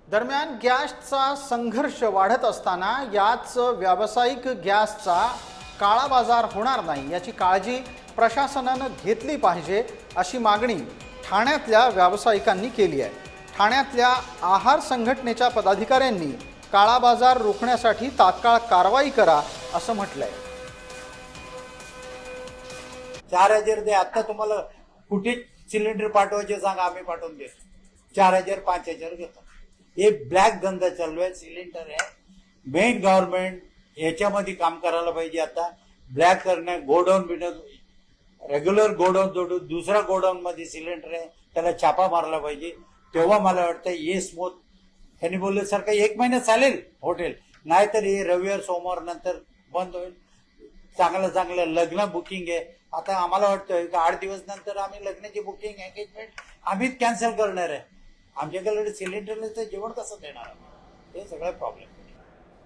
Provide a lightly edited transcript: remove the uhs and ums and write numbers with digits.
दरम्यान गॅसचा संघर्ष वाढत असताना याच व्यावसायिक गॅसचा काळा बाजार होणार नाही याची काळजी प्रशासनानं घेतली पाहिजे अशी मागणी ठाण्यातल्या व्यावसायिकांनी केली आहे। ठाण्यातल्या आहार संघटनेच्या पदाधिकाऱ्यांनी काळा बाजार रोखण्यासाठी तात्काळ कारवाई करा असं म्हटलंय। 4000 दे, आता तुम्हाला कुठे सिलेंडर पाठवायचे सांगा, आम्ही पाठवून देतो। 4000 5000 घेतो। हे ब्लॅक धंदा चालू आहे। सिलेंडर आहे, मेन गव्हर्नमेंट याच्यामध्ये काम करायला पाहिजे। आता ब्लॅक करणे, गोडाऊन बिडाऊन, रेग्युलर गोडाऊन जोडून दुसरा गोडाऊन मध्ये सिलेंडर आहे त्याला छापा मारला पाहिजे। तेव्हा मला वाटतं हे स्मूथ, त्यांनी बोलले सर काही 1 महिना चालेल हॉटेल, नाहीतर हे रविवार सोमवार नंतर बंद होईल। चांगलं लग्न बुकिंग आहे, आता आम्हाला वाटतं की 8 दिवस नंतर आम्ही लग्नाची बुकिंग एंगेजमेंट आम्हीच कॅन्सल करणार आहे। आमच्याकडे सिलेंडरचं जेवण कसं देणार, हे सगळं प्रॉब्लेम।